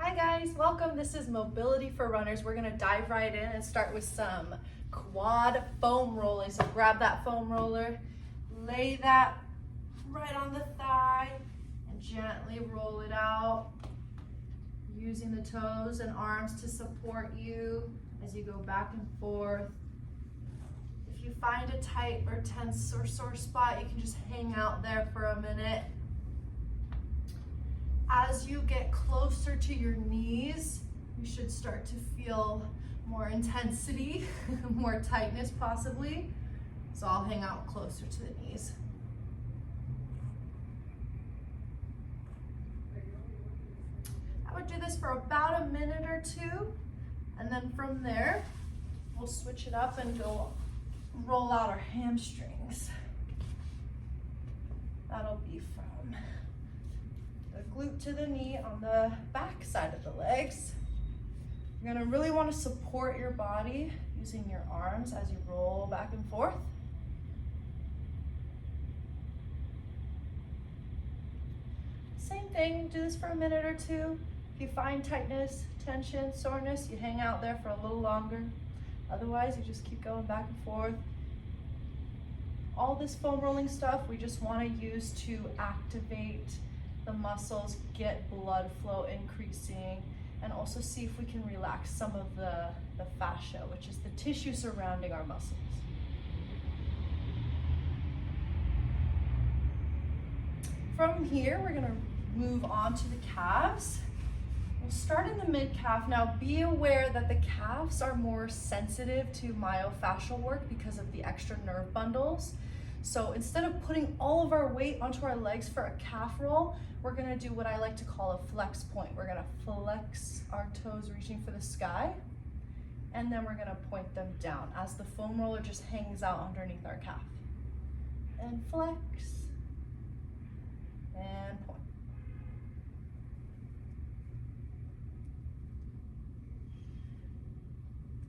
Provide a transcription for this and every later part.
Hi guys, welcome. This is Mobility for Runners. We're gonna dive right in and start with some quad foam rolling. So grab that foam roller, lay that right on the thigh, and gently roll it out, using the toes and arms to support you as you go back and forth. If you find a tight or tense or sore spot, you can just hang out there for a minute. As you get closer to your knees, you should start to feel more intensity, more tightness possibly. So I'll hang out closer to the knees. I would do this for about a minute or two, and then from there, we'll switch it up and go roll out our hamstrings. That'll be from the glute to the knee on the back side of the legs. You're gonna really want to support your body using your arms as you roll back and forth. Same thing, do this for a minute or two. If you find tightness, tension, soreness, you hang out there for a little longer. Otherwise, you just keep going back and forth. All this foam rolling stuff we just want to use to activate the muscles, get blood flow increasing, and also see if we can relax some of the fascia, which is the tissue surrounding our muscles. From here, we're gonna move on to the calves. We'll start in the mid-calf. Now be aware that the calves are more sensitive to myofascial work because of the extra nerve bundles. So instead of putting all of our weight onto our legs for a calf roll, we're gonna do what I like to call a flex point. We're gonna flex our toes reaching for the sky, and then we're gonna point them down as the foam roller just hangs out underneath our calf. And flex, and point.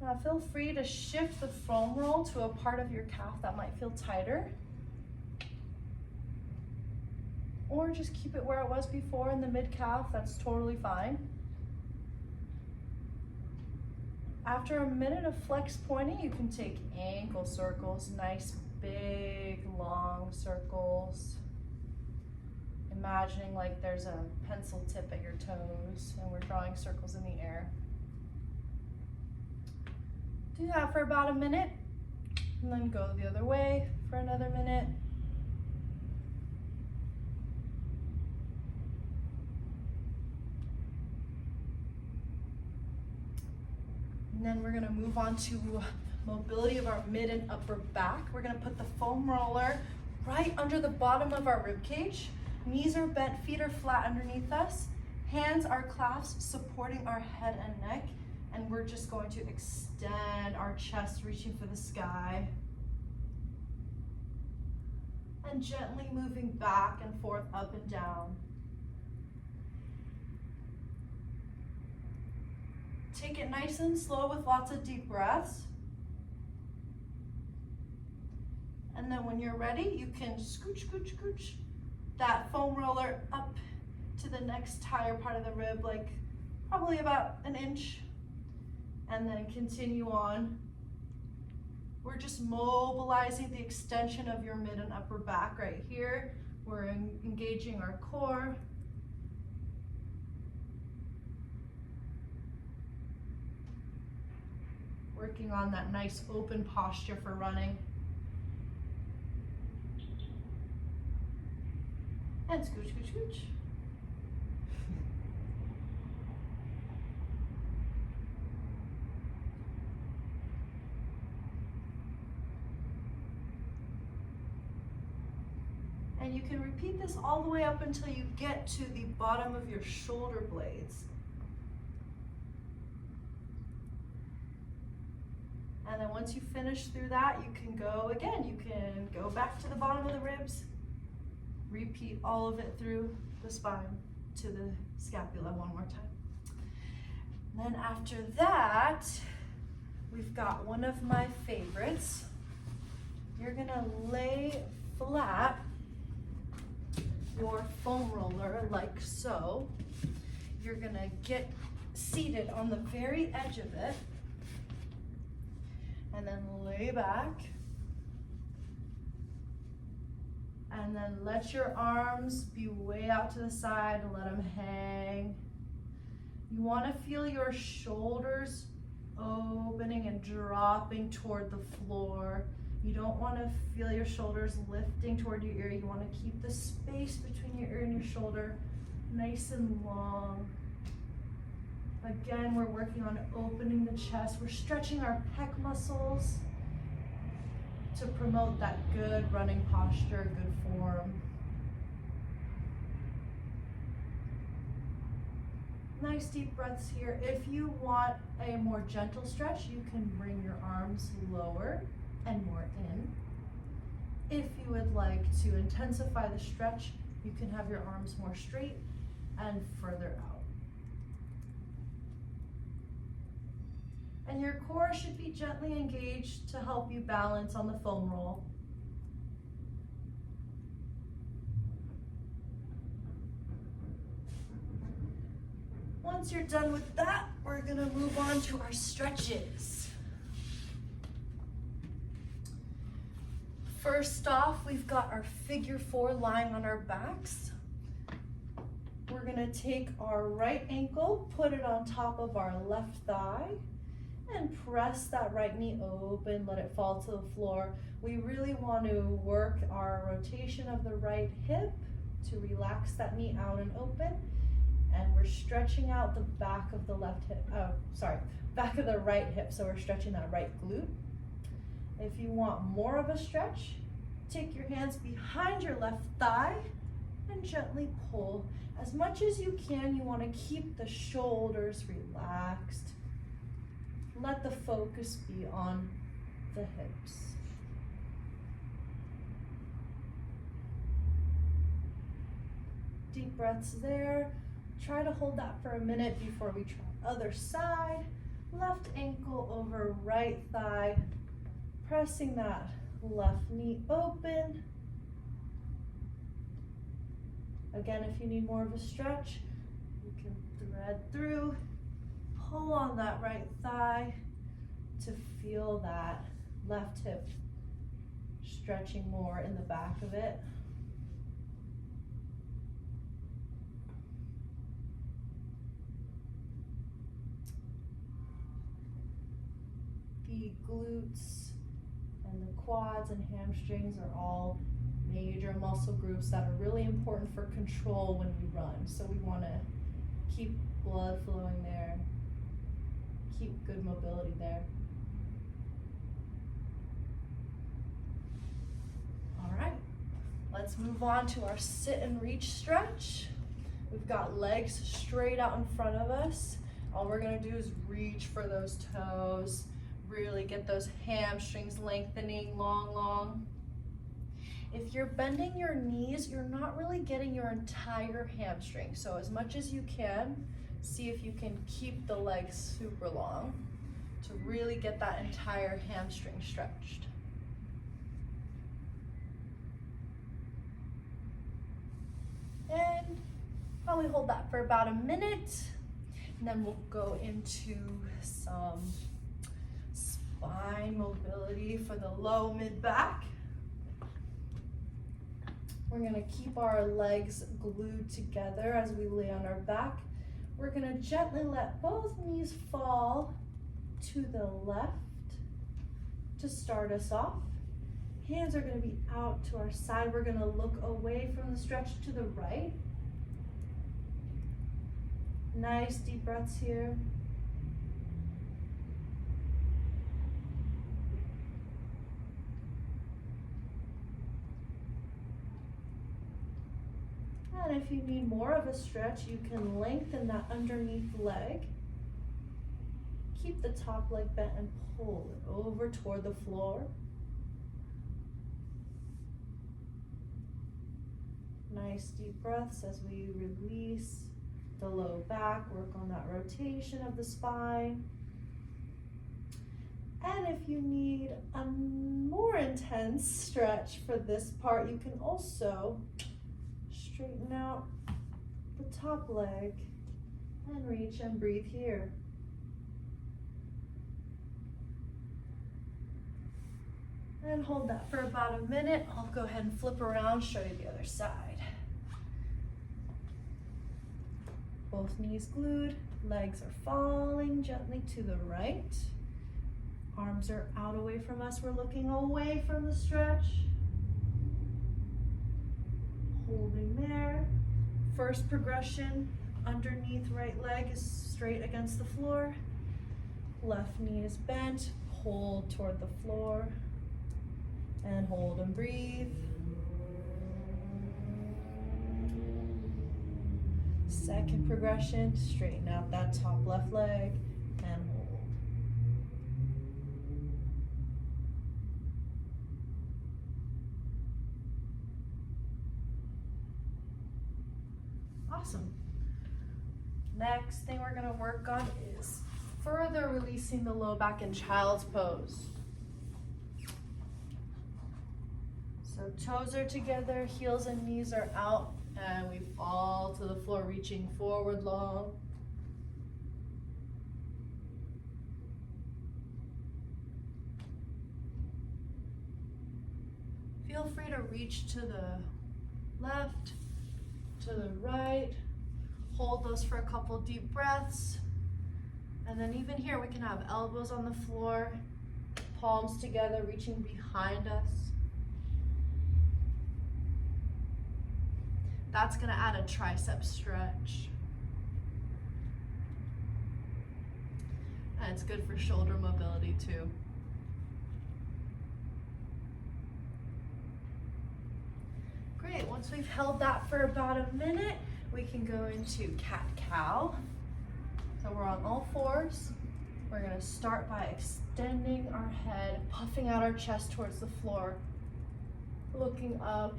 Now feel free to shift the foam roll to a part of your calf that might feel tighter. Or just keep it where it was before in the mid-calf, that's totally fine. After a minute of flex pointing, you can take ankle circles, nice big long circles. Imagining like there's a pencil tip at your toes and we're drawing circles in the air. Do that for about a minute and then go the other way for another minute. And then we're gonna move on to mobility of our mid and upper back. We're gonna put the foam roller right under the bottom of our rib cage. Knees are bent, feet are flat underneath us. Hands are clasped, supporting our head and neck. And we're just going to extend our chest, reaching for the sky. And gently moving back and forth, up and down. Take it nice and slow with lots of deep breaths. And then when you're ready, you can scooch, scooch, scooch that foam roller up to the next higher part of the rib, like probably about an inch. And then continue on. We're just mobilizing the extension of your mid and upper back right here. We're engaging our core. Working on that nice open posture for running. And scooch, scooch, scooch. And you can repeat this all the way up until you get to the bottom of your shoulder blades. And then once you finish through that, you can go again. You can go back to the bottom of the ribs, repeat all of it through the spine to the scapula one more time. And then after that, we've got one of my favorites. You're gonna lay flat your foam roller like so. you're gonna get seated on the very edge of it and then lay back. And then let your arms be way out to the side and let them hang. You want to feel your shoulders opening and dropping toward the floor. You don't want to feel your shoulders lifting toward your ear. You want to keep the space between your ear and your shoulder nice and long. Again, we're working on opening the chest. We're stretching our pec muscles to promote that good running posture, good form. Nice deep breaths here. If you want a more gentle stretch, you can bring your arms lower and more in. If you would like to intensify the stretch, you can have your arms more straight and further out. And your core should be gently engaged to help you balance on the foam roll. Once you're done with that, we're gonna move on to our stretches. First off, we've got our figure four lying on our backs. We're gonna take our right ankle, put it on top of our left thigh, and press that right knee open, let it fall to the floor. We really want to work our rotation of the right hip to relax that knee out and open. And we're stretching out the back of the left hip, back of the right hip. So we're stretching that right glute. If you want more of a stretch, take your hands behind your left thigh and gently pull. As much as you can, you want to keep the shoulders relaxed. Let the focus be on the hips. Deep breaths there. Try to hold that for a minute before we try other side. Left ankle over right thigh. Pressing that left knee open. Again, if you need more of a stretch, you can thread through. Pull on that right thigh to feel that left hip stretching more in the back of it. The glutes and the quads and hamstrings are all major muscle groups that are really important for control when we run. So we want to keep blood flowing there. Keep good mobility there. All right, let's move on to our sit and reach stretch. We've got legs straight out in front of us. All we're gonna do is reach for those toes, really get those hamstrings lengthening long. If you're bending your knees, you're not really getting your entire hamstring. So as much as you can, see if you can keep the legs super long to really get that entire hamstring stretched. And probably hold that for about a minute, and then we'll go into some spine mobility for the low mid back. We're gonna keep our legs glued together as we lay on our back. We're gonna gently let both knees fall to the left to start us off. Hands are gonna be out to our side. We're gonna look away from the stretch to the right. Nice deep breaths here. And if you need more of a stretch, you can lengthen that underneath leg. Keep the top leg bent and pull it over toward the floor. Nice deep breaths as we release the low back, work on that rotation of the spine. And if you need a more intense stretch for this part, you can also straighten out the top leg and reach and breathe here. And hold that for about a minute. I'll go ahead and flip around, show you the other side. Both knees glued, legs are falling gently to the right. Arms are out away from us. We're looking away from the stretch. Holding there. First progression, underneath right leg is straight against the floor. Left knee is bent, hold toward the floor. And hold and breathe. Second progression, straighten out that top left leg and hold. Awesome. Next thing we're going to work on is further releasing the low back in child's pose. So toes are together, heels and knees are out, and we fall to the floor, reaching forward long. Feel free to reach to the left, to the right. Hold those for a couple deep breaths. And then even here, we can have elbows on the floor, palms together, reaching behind us. That's gonna add a tricep stretch. And it's good for shoulder mobility too. Great, once we've held that for about a minute, we can go into cat-cow. So we're on all fours. We're gonna start by extending our head, puffing out our chest towards the floor, looking up.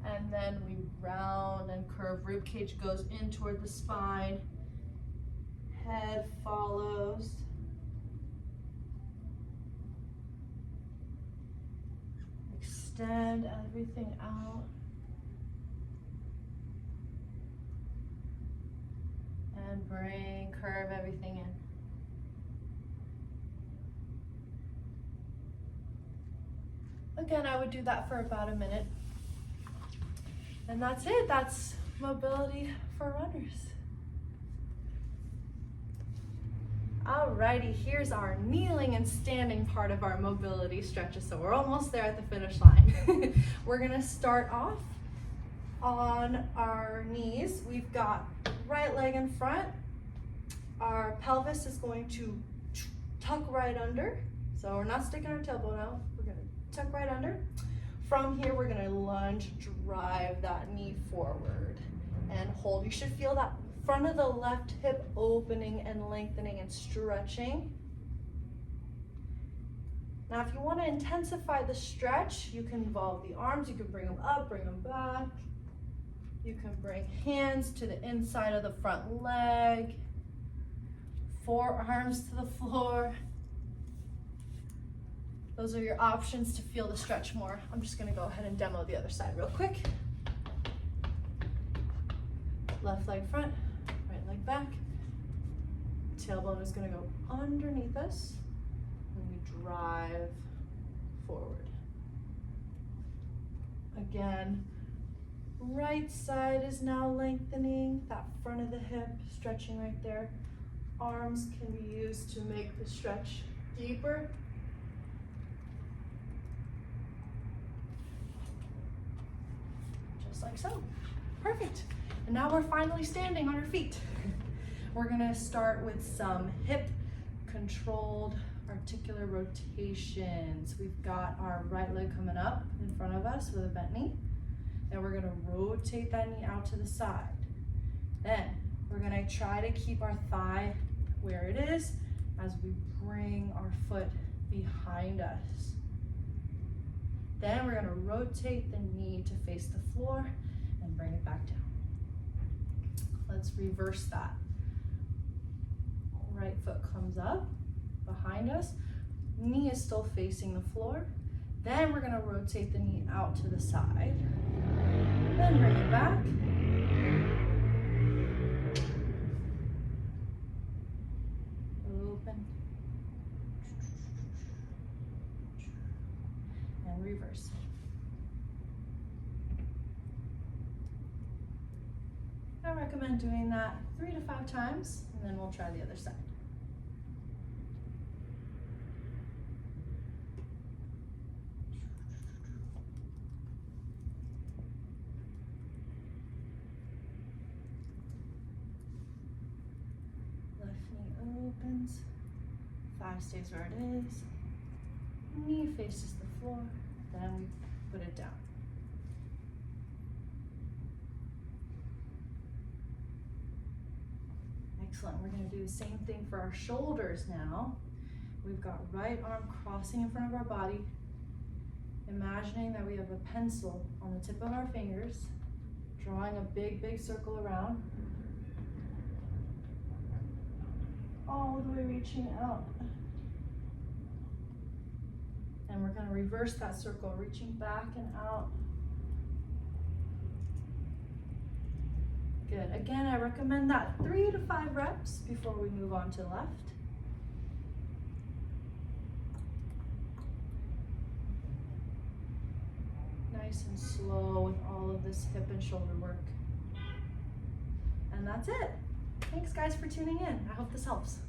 And then we round and curve. Rib cage goes in toward the spine. Head follows. Extend everything out. And bring, curve everything in. Again, I would do that for about a minute. And that's it, that's mobility for runners. Alrighty, here's our kneeling and standing part of our mobility stretches. So we're almost there at the finish line. We're gonna start off on our knees. We've got right leg in front. Our pelvis is going to tuck right under. So we're not sticking our tailbone out, we're gonna tuck right under. From here, we're gonna lunge, drive that knee forward and hold. You should feel that front of the left hip opening and lengthening and stretching. Now, if you wanna intensify the stretch, you can involve the arms. You can bring them up, bring them back. You can bring hands to the inside of the front leg, forearms to the floor. Those are your options to feel the stretch more. I'm just gonna go ahead and demo the other side real quick. Left leg front, right leg back. Tailbone is gonna go underneath us, and we drive forward. Again, right side is now lengthening, that front of the hip stretching right there. Arms can be used to make the stretch deeper. Just like so. Perfect. And now we're finally standing on our feet. We're gonna start with some hip controlled articular rotations. We've got our right leg coming up in front of us with a bent knee. Then we're gonna rotate that knee out to the side. Then we're gonna try to keep our thigh where it is as we bring our foot behind us. Then we're gonna rotate the knee to face the floor and bring it back down. Let's reverse that. Right foot comes up behind us. Knee is still facing the floor. Then we're gonna rotate the knee out to the side. Then bring it back. I recommend doing that 3 to 5 times, and then we'll try the other side. Left knee opens, thigh stays where it is, knee faces the floor, then we put it down. Excellent. We're going to do the same thing for our shoulders now. We've got right arm crossing in front of our body, imagining that we have a pencil on the tip of our fingers, drawing a big, big circle around, all the way reaching out. And we're going to reverse that circle, reaching back and out. Good. Again, I recommend that 3 to 5 reps before we move on to the left. Nice and slow with all of this hip and shoulder work. And that's it. Thanks guys for tuning in. I hope this helps.